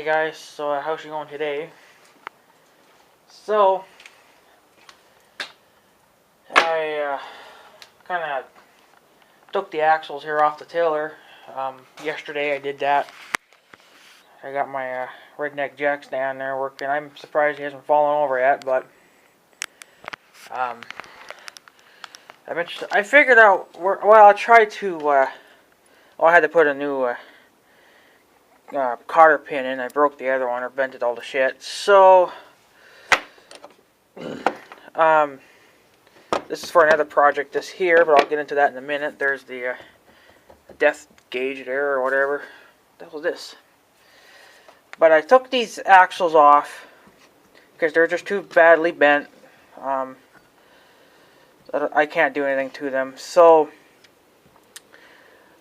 guys, so how's it going today? So, I kind of took the axles here off the tiller. Yesterday I did that. I got my redneck jack stand there working. I'm surprised he hasn't fallen over yet, but I figured out, I tried to, I had to put a new cotter pin in. I broke the other one or bent it all to shit. So, this is for another project this here, but I'll get into that in a minute. There's the depth gauge there or whatever. What the hell is this? But I took these axles off because they're just too badly bent. I can't do anything to them. So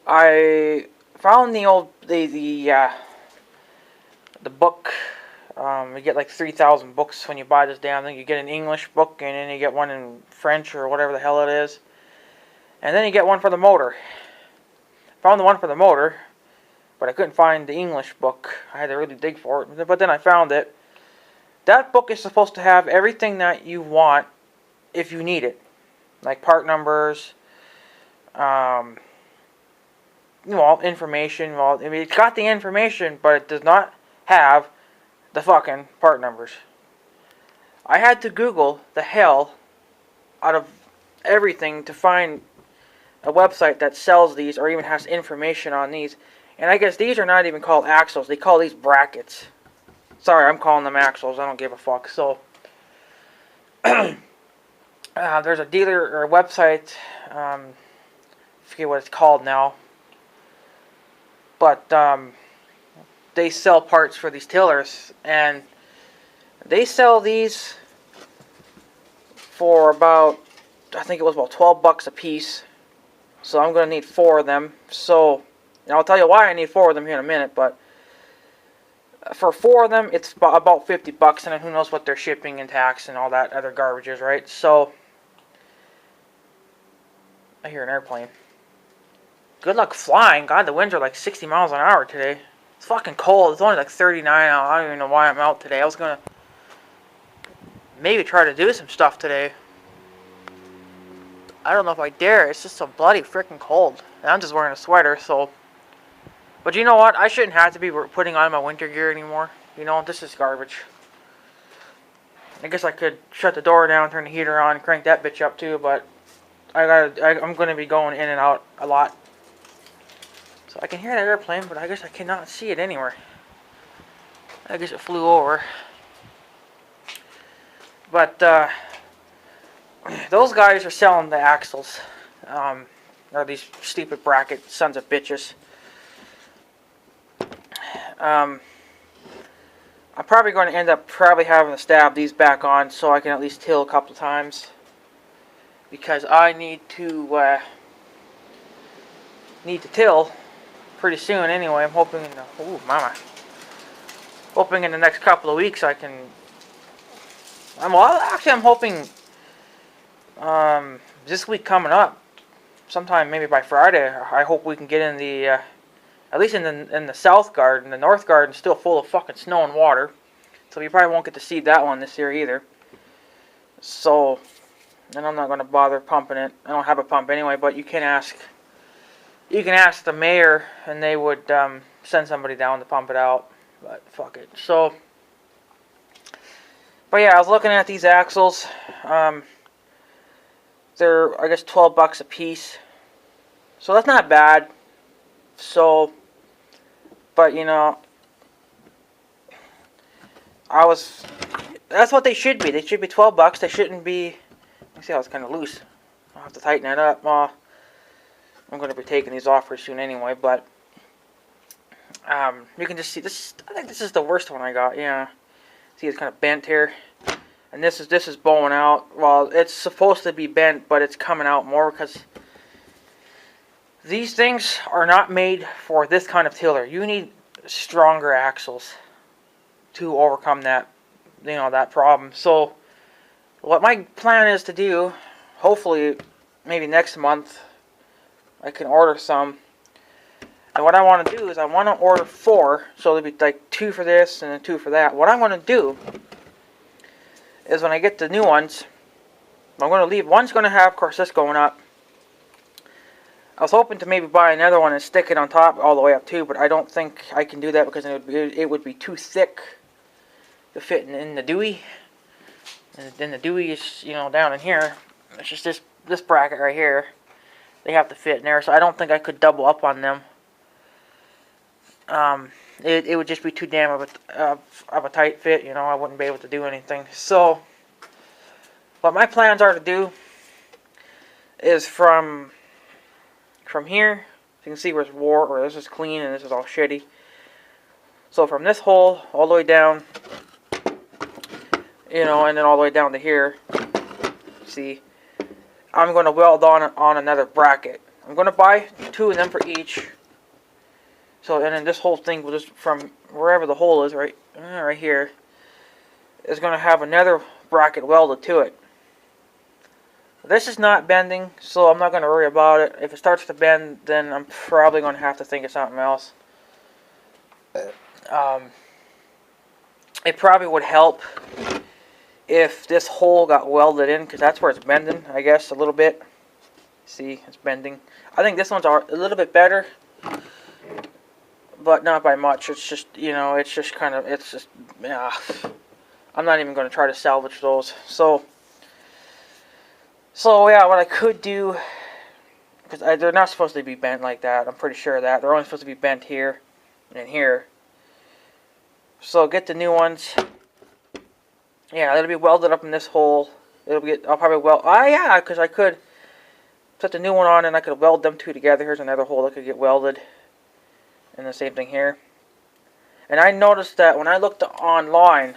I found the book. You get like 3,000 books when you buy this damn thing. You get an English book, and then you get one in French or whatever the hell it is. And then you get one for the motor. Found the one for the motor, but I couldn't find the English book. I had to really dig for it. But then I found it. That book is supposed to have everything that you want if you need it. Like part numbers, information. Well, I mean, it's got the information, but it does not have the fucking part numbers. I had to Google the hell out of everything to find a website that sells these or even has information on these. And I guess these are not even called axles. They call these brackets. Sorry, I'm calling them axles. I don't give a fuck. So, there's a dealer or a website. I forget what it's called now. But, they sell parts for these tillers, and they sell these for about, I think it was about 12 bucks a piece. So I'm going to need 4 of them. So, and I'll tell you why I need 4 of them here in a minute, but for 4 of them, it's about 50 bucks, and then who knows what their shipping and tax and all that other garbage is, right? So, I hear an airplane. Good luck flying. God, the winds are like 60 miles an hour today. It's fucking cold. It's only like 39 out. I don't even know why I'm out today. I was gonna maybe try to do some stuff today. I don't know if I dare. It's just so bloody freaking cold. And I'm just wearing a sweater, so. But you know what? I shouldn't have to be putting on my winter gear anymore. You know, this is garbage. I guess I could shut the door down, turn the heater on, crank that bitch up too, but I'm gonna be going in and out a lot. So I can hear that airplane, but I guess I cannot see it anywhere. I guess it flew over. But, those guys are selling the axles. Or these stupid bracket sons of bitches. I'm probably going to end up having to stab these back on so I can at least till a couple of times. Because I need to till pretty soon anyway. I'm hoping hoping in the next couple of weeks I can. I'm hoping this week coming up, sometime maybe by Friday. I hope we can get in the at least in the south garden. The north garden's still full of fucking snow and water, so you probably won't get to see that one this year either. So, and I'm not going to bother pumping it. I don't have a pump anyway, but you can ask. You can ask the mayor, and they would send somebody down to pump it out. But fuck it. So, but yeah, I was looking at these axles. They're, I guess, 12 bucks a piece. So that's not bad. So, but you know, that's what they should be. They should be 12 bucks. They shouldn't be. You see how it's kind of loose. I'll have to tighten that up. I'm going to be taking these off pretty soon anyway, but you can just see this. I think this is the worst one I got. Yeah, see, it's kind of bent here, and this is bowing out. Well, it's supposed to be bent, but it's coming out more because these things are not made for this kind of tiller. You need stronger axles to overcome that, that problem. So, what my plan is to do, hopefully, maybe next month, I can order some. And what I want to do is I want to order 4, so there'll be like 2 for this and then 2 for that. What I'm going to do is when I get the new ones, I'm going to leave, one's going to have, of course, this going up. I was hoping to maybe buy another one and stick it on top all the way up too, but I don't think I can do that because it would be too thick to fit in the Dewey. And then the Dewey is, you know, down in here. It's just this bracket right here. They have to fit in there, so I don't think I could double up on them. It would just be too damn of a tight fit, you know. I wouldn't be able to do anything. So, what my plans are to do is from here, you can see where it's wore, or this is clean and this is all shitty. So from this hole all the way down, you know, and then all the way down to here, see, I'm going to weld on another bracket. I'm going to buy 2 of them for each. So, and then this whole thing will just, from wherever the hole is, right here, is going to have another bracket welded to it. This is not bending, so I'm not going to worry about it. If it starts to bend, then I'm probably going to have to think of something else. It probably would help if this hole got welded in, because that's where it's bending, I guess, a little bit. See, it's bending. I think this one's a little bit better, but not by much. It's just, you know, it's just kind of, it's just, yeah. I'm not even going to try to salvage those. So yeah, what I could do, because they're not supposed to be bent like that. I'm pretty sure of that. They're only supposed to be bent here and here. So get the new ones. Yeah, it'll be welded up in this hole. I'll probably weld. Ah, yeah, because I could put the new one on and I could weld them 2 together. Here's another hole that could get welded. And the same thing here. And I noticed that when I looked online,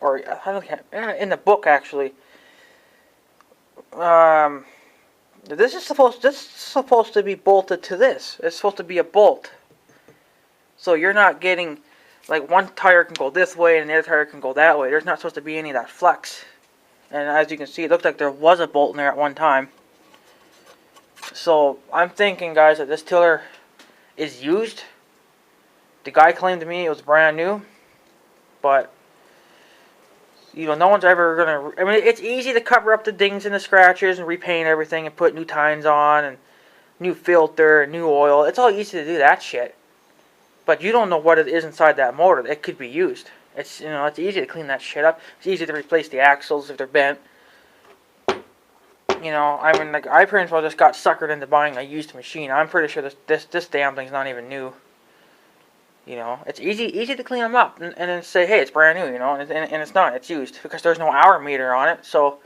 or in the book actually, this is supposed to be bolted to this. It's supposed to be a bolt. So you're not getting, like, one tire can go this way and the other tire can go that way. There's not supposed to be any of that flex. And as you can see, it looked like there was a bolt in there at one time. So I'm thinking, guys, that this tiller is used. The guy claimed to me it was brand new, but you know, no one's ever gonna. I mean, it's easy to cover up the dings and the scratches and repaint everything and put new tines on and new filter and new oil. It's all easy to do that shit, but you don't know what it is inside that motor. It could be used. It's, you know, it's easy to clean that shit up. It's easy to replace the axles if they're bent. You know, I mean, like, I pretty much just got suckered into buying a used machine. I'm pretty sure this damn thing's not even new. You know, it's easy to clean them up and then say, hey, it's brand new, you know, and it's not, it's used, because there's no hour meter on it, so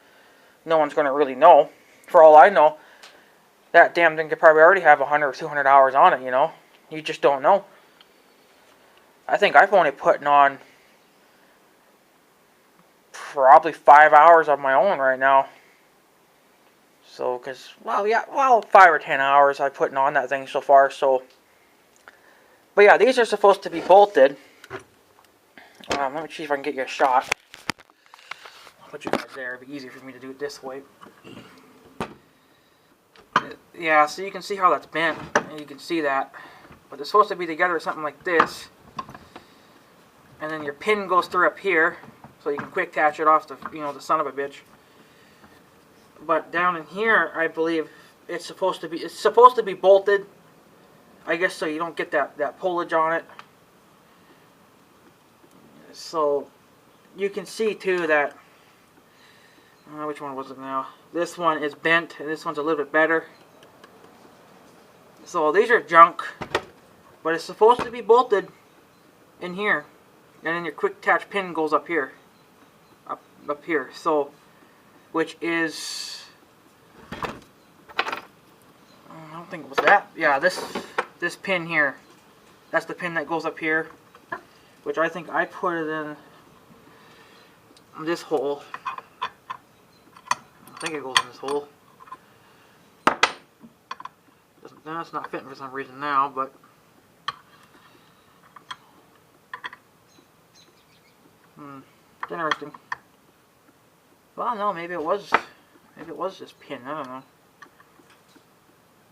no one's going to really know. For all I know, that damn thing could probably already have 100 or 200 hours on it, you know. You just don't know. I think I've only put on probably 5 hours of my own right now. So, because, well, yeah, well, 5 or 10 hours I've put on that thing so far, so. But yeah, these are supposed to be bolted. Let me see if I can get you a shot. I'll put you guys there. It'd be easier for me to do it this way. Yeah, so you can see how that's bent. And you can see that. But they're supposed to be together with something like this. And then your pin goes through up here. So you can quick attach it off the, you know, the son of a bitch. But down in here, I believe it's supposed to be bolted. I guess so you don't get that pullage on it. So you can see too that, which one was it now? This one is bent and this one's a little bit better. So these are junk, but it's supposed to be bolted in here, and then your quick attach pin goes up here, up here. So, which is, I don't think it was that. Yeah, this pin here, that's the pin that goes up here, which I think I put it in this hole. I think it goes in this hole. That's not fitting for some reason now, but it's interesting. Well, no, maybe it was this pin. I don't know.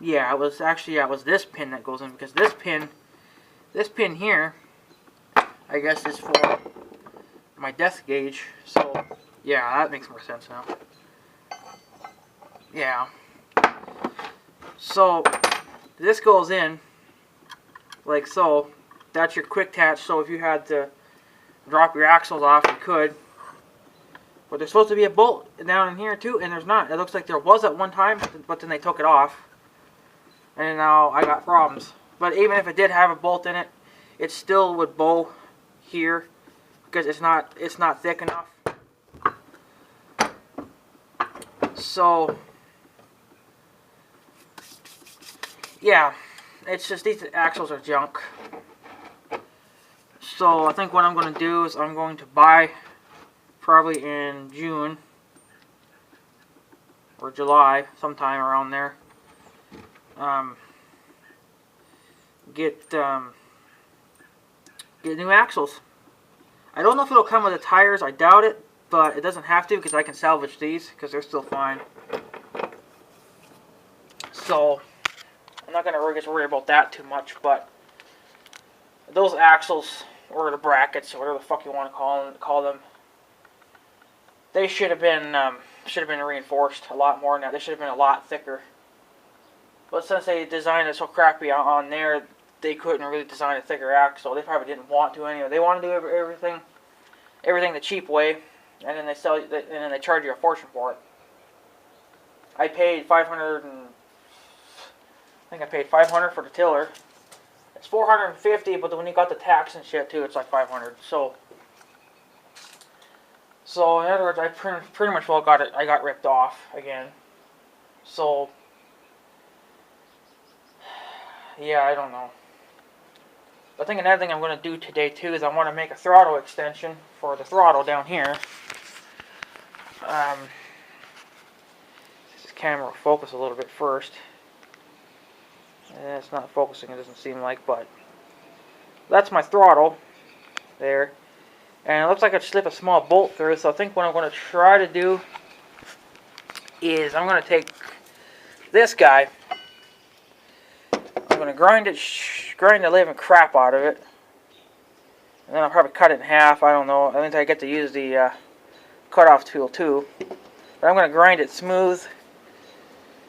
Yeah, it was actually, yeah, it was this pin that goes in, because this pin here, I guess, is for my depth gauge. So, yeah, that makes more sense now. Yeah. So, this goes in, like so. That's your quick attach, so if you had to drop your axles off, you could. But there's supposed to be a bolt down in here too, and there's not. It looks like there was at one time, but then they took it off. And now I got problems. But even if it did have a bolt in it, it still would bow here because it's not thick enough. So yeah, it's just these axles are junk. So I think what I'm going to do is I'm going to buy, probably in June or July, sometime around there, get new axles. I don't know if it'll come with the tires. I doubt it, but it doesn't have to because I can salvage these because they're still fine. So I'm not going to really worry about that too much, but those axles, or the brackets, or whatever the fuck you want to call them, they should have been reinforced a lot more than that. They should have been a lot thicker. But since they designed it so crappy on there, they couldn't really design a thicker axle. They probably didn't want to anyway. They want to do everything the cheap way, and then they charge you a fortune for it. I paid $500, and I think I paid $500 for the tiller. It's $450, but when you got the tax and shit too, it's like $500. So in other words, I pretty much well got it. I got ripped off again. So yeah, I don't know. I think another thing I'm going to do today too is I want to make a throttle extension for the throttle down here. This camera will focus a little bit first. It's not focusing, it doesn't seem like, but that's my throttle there. And it looks like I slip a small bolt through, so I think what I'm going to try to do is I'm going to take this guy, I'm going to grind the living crap out of it, and then I'll probably cut it in half. I don't know. I think I get to use the cut-off tool too. But I'm going to grind it smooth,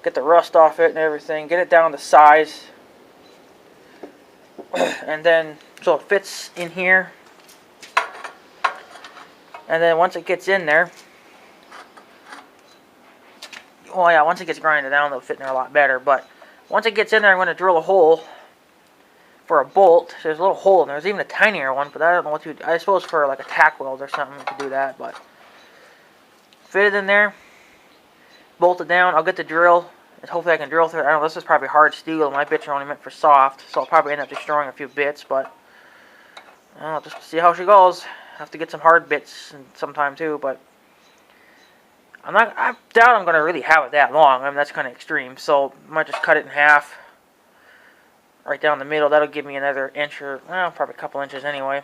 get the rust off it and everything, get it down to size, and then so it fits in here. And then once it gets in there, well, yeah, once it gets grinded down, it'll fit in there a lot better. But once it gets in there, I'm going to drill a hole for a bolt. There's a little hole in there. There's even a tinier one, but I don't know what to do. I suppose for like a tack weld or something you could do that. But fit it in there, bolt it down. I'll get the drill, and hopefully I can drill through it. I don't know, this is probably hard steel. My bits are only meant for soft, so I'll probably end up destroying a few bits. But I'll just see how she goes. Have to get some hard bits sometime too, but I doubt I'm gonna really have it that long. I mean, that's kind of extreme, so I might just cut it in half, right down the middle. That'll give me another inch or, well, probably a couple inches anyway.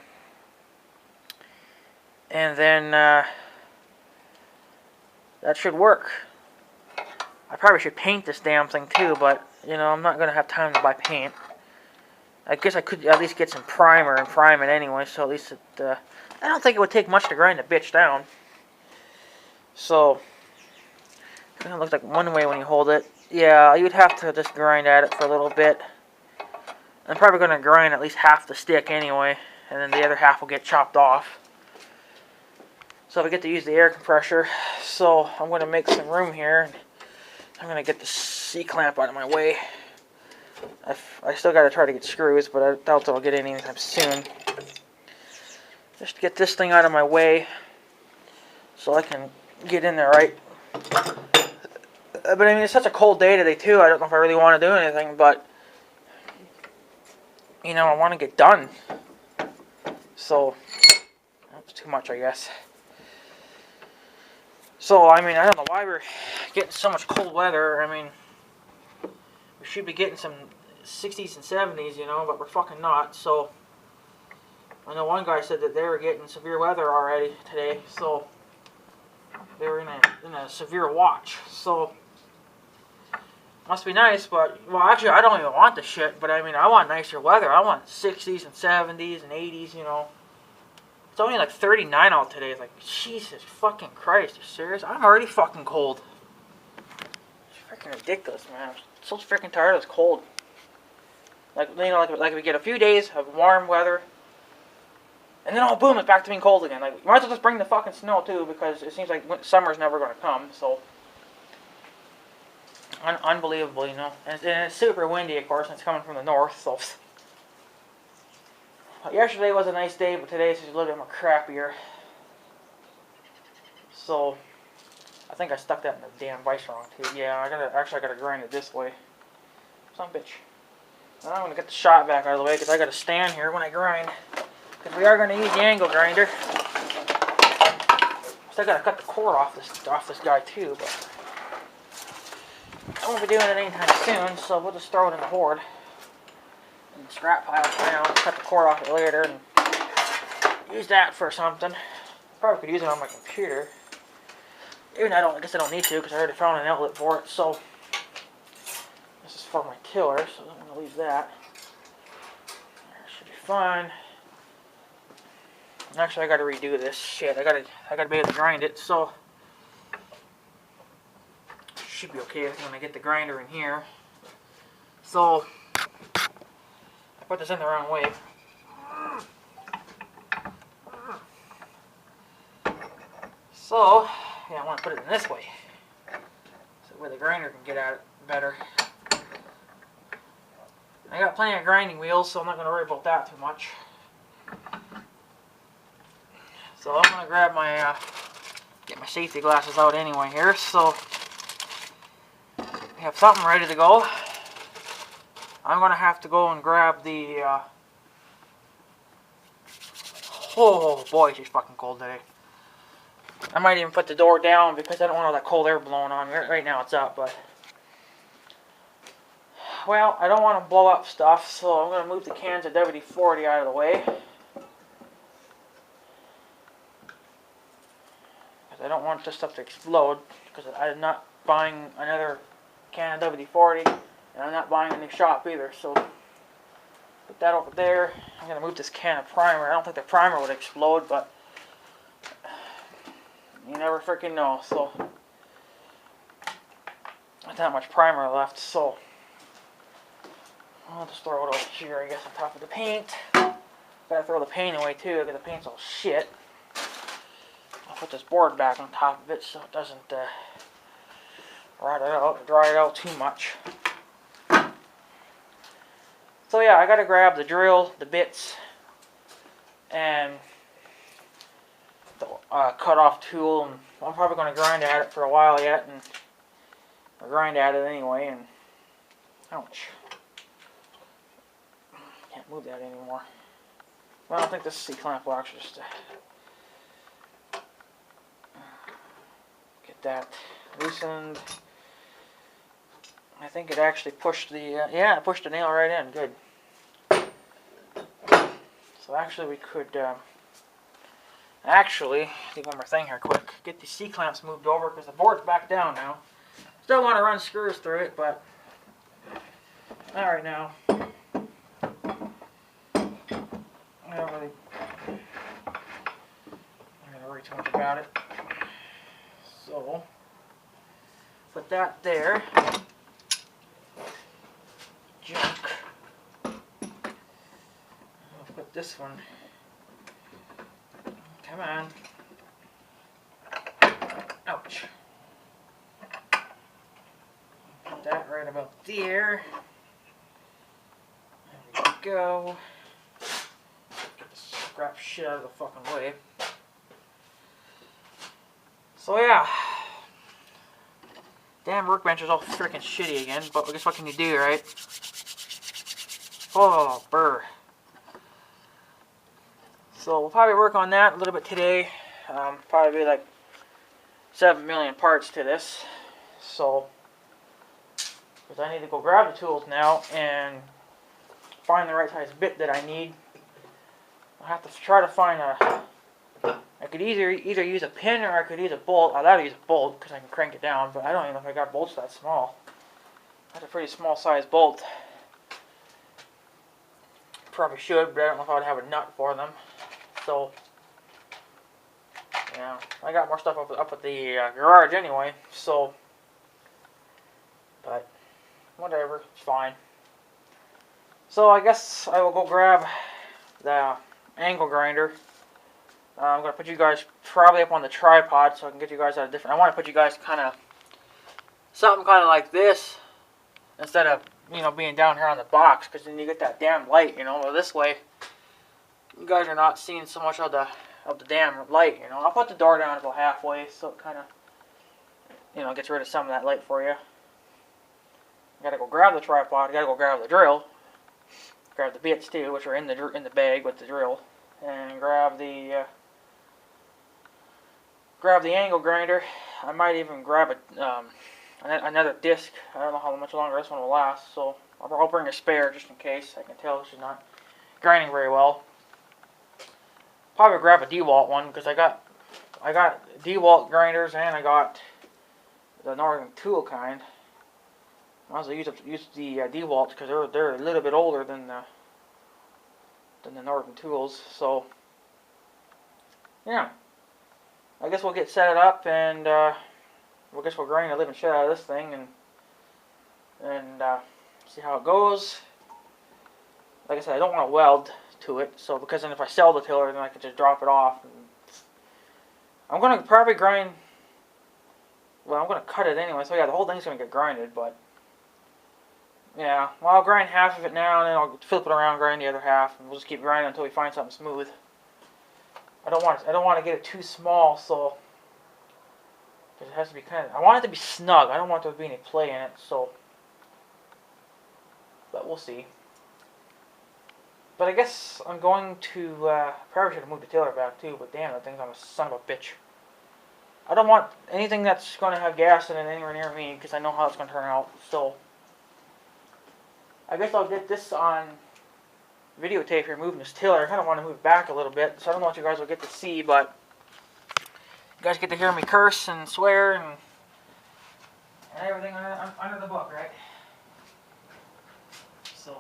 And then that should work. I probably should paint this damn thing too, but you know, I'm not gonna have time to buy paint. I guess I could at least get some primer and prime it anyway, so at least it. I don't think it would take much to grind the bitch down. So, it kind of looks like one way when you hold it. Yeah, you'd have to just grind at it for a little bit. I'm probably going to grind at least half the stick anyway, and then the other half will get chopped off. So I get to use the air compressor. So I'm going to make some room here. I'm going to get the C-clamp out of my way. I still got to try to get screws, but I doubt I'll get any anytime soon. Just get this thing out of my way so I can get in there right. But I mean, it's such a cold day today too. I don't know if I really want to do anything, but you know, I want to get done. So that's too much, I guess. So I mean, I don't know why we're getting so much cold weather. I mean, we should be getting some 60s and 70s, you know, but we're fucking not. So I know one guy said that they were getting severe weather already today, so they were in a severe watch. So Must be nice, but, well, actually, I don't even want the shit, but I mean, I want nicer weather. I want 60s and 70s and 80s, you know. It's only like 39 out today. It's like, Jesus fucking Christ, you serious? I'm already fucking cold. It's freaking ridiculous, man. I'm so freaking tired of this cold. Like, you know, like we get a few days of warm weather, and then, oh, boom, it's back to being cold again. Like, you might as well just bring the fucking snow, too, because it seems like summer's never going to come, so. Unbelievable, you know. And it's super windy, of course, and it's coming from the north, so. Yesterday was a nice day, but today's just a little bit more crappier. So, I think I stuck that in the damn vise wrong, too. Yeah, I gotta grind it this way. Son of a bitch. Now I'm gonna get the shot back out of the way, because I gotta stand here when I grind. Because we are gonna use the angle grinder. Still gotta cut the cord off this guy, too, but I won't be doing it anytime soon, so we'll just throw it in the hoard. And the scrap pile for now. Cut the cord off it later and use that for something. Probably could use it on my computer. Even I guess I don't need to because I already found an outlet for it. So this is for my tiller, so I'm gonna leave that. That should be fine. Actually, I gotta redo this shit. I gotta be able to grind it. So should be okay when I get the grinder in here. So I put this in the wrong way. So yeah, I want to put it in this way, so where the grinder can get at it better. I got plenty of grinding wheels, so I'm not going to worry about that too much. So I'm going to grab my get my safety glasses out anyway here. So we have something ready to go. I'm going to have to go and grab the oh boy, it's just fucking cold today. I might even put the door down because I don't want all that cold air blowing on me. Right now it's up, but well, I don't want to blow up stuff, so I'm going to move the cans of WD-40 out of the way. Because I don't want this stuff to explode, because I'm not buying another can of WD-40, and I'm not buying a new shop either, so put that over there. I'm going to move this can of primer. I don't think the primer would explode, but you never freaking know, so not that much primer left, so I'll just throw it over here, I guess, on top of the paint. Gotta throw the paint away too, because the paint's all shit. I'll put this board back on top of it so it doesn't rot it out or dry it out too much. So yeah, I gotta grab the drill, the bits, and the cut-off tool, and I'm probably going to grind at it for a while yet, and or grind at it anyway, and ouch. Can't move that anymore. Well, I don't think this C-clamp will actually just get that loosened. I think it actually pushed the, yeah, it pushed the nail right in, good. So actually we could, actually, do one more thing here quick. Get the C-clamps moved over because the board's back down now. Still want to run screws through it, but not right now. I don't really worry too much about it. So, put that there. Junk. I'll put this one. Come on. Ouch. Put that right about there. There we go. Get the scrap shit out of the fucking way. So yeah. Damn workbench is all freaking shitty again, but I guess what can you do, right? Oh, burr. So we'll probably work on that a little bit today. Probably be like 7 million parts to this. So, because I need to go grab the tools now and find the right size bit that I need. I'll have to try to find a... I could either use a pin or I could use a bolt. I'd rather use a bolt because I can crank it down, but I don't even know if I got bolts that small. That's a pretty small size bolt. Probably should, but I don't know if I would have a nut for them. So, yeah, I got more stuff up at the garage anyway, so, but whatever, it's fine. So I guess I will go grab the angle grinder. I'm going to put you guys probably up on the tripod so I can get you guys at a different... I want to put you guys kind of... something kind of like this instead of, you know, being down here on the box, because then you get that damn light, you know. Well, this way, you guys are not seeing so much of the damn light, you know. I'll put the door down about halfway so it kind of, you know, gets rid of some of that light for you. Gotta go grab the tripod, gotta go grab the drill. Grab the bits too, which are in the bag with the drill, and grab the angle grinder. I might even grab another disc. I don't know how much longer this one will last, so I'll bring a spare just in case. I can tell this is not grinding very well. Probably grab a DeWalt one because I got DeWalt grinders and I got the Northern Tool kind. I also use the DeWalt because they're a little bit older than the Northern Tools. So yeah, I guess we'll get set up and we'll grind the living shit out of this thing and see how it goes. Like I said, I don't want to weld to it, so because then if I sell the tiller, then I can just drop it off. I'm gonna probably grind. Well, I'm gonna cut it anyway, so yeah, the whole thing's gonna get grinded, but. Yeah, well, I'll grind half of it now, and then I'll flip it around, grind the other half, and we'll just keep grinding until we find something smooth. I don't want to get it too small, so because it has to be I want it to be snug. I don't want there to be any play in it, so. But we'll see. But I guess I'm going to probably should have moved the tiller back too. But damn, that thing's on a son of a bitch. I don't want anything that's going to have gas in it anywhere near me because I know how it's going to turn out. So. I guess I'll get this on videotape here, moving this tiller. I kind of want to move it back a little bit, so I don't know what you guys will get to see, but you guys get to hear me curse and swear and everything under the book, right? So,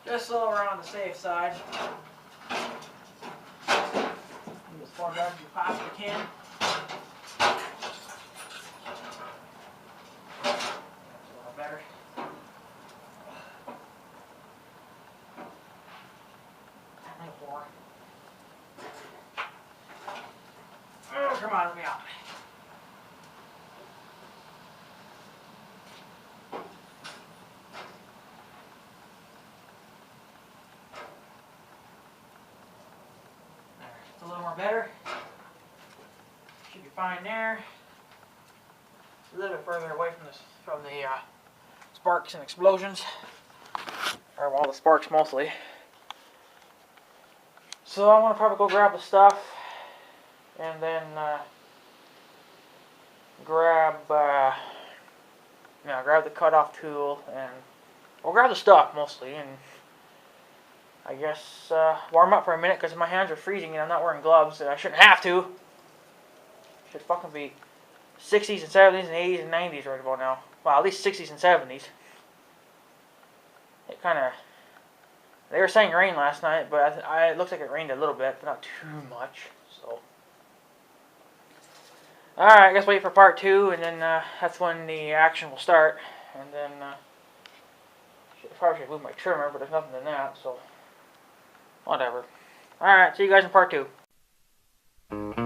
just so we're on the safe side, as far back as you possibly can. Better. Oh, come on, let me out. There, it's a little more better. Should be fine there. A little bit further away from the sparks and explosions, or all the sparks mostly. So I want to probably go grab the stuff, and then grab the cutoff tool, and we'll grab the stuff mostly, and I guess warm up for a minute because my hands are freezing and I'm not wearing gloves, and I shouldn't have to. Should fucking be 60s and 70s and 80s and 90s right about now. Well, at least 60s and 70s. It kind of... They were saying rain last night, but it looks like it rained a little bit, but not too much. So, alright, I guess wait for part 2, and then that's when the action will start. And then, probably should move my trimmer, but there's nothing in that, so... Whatever. Alright, see you guys in part 2.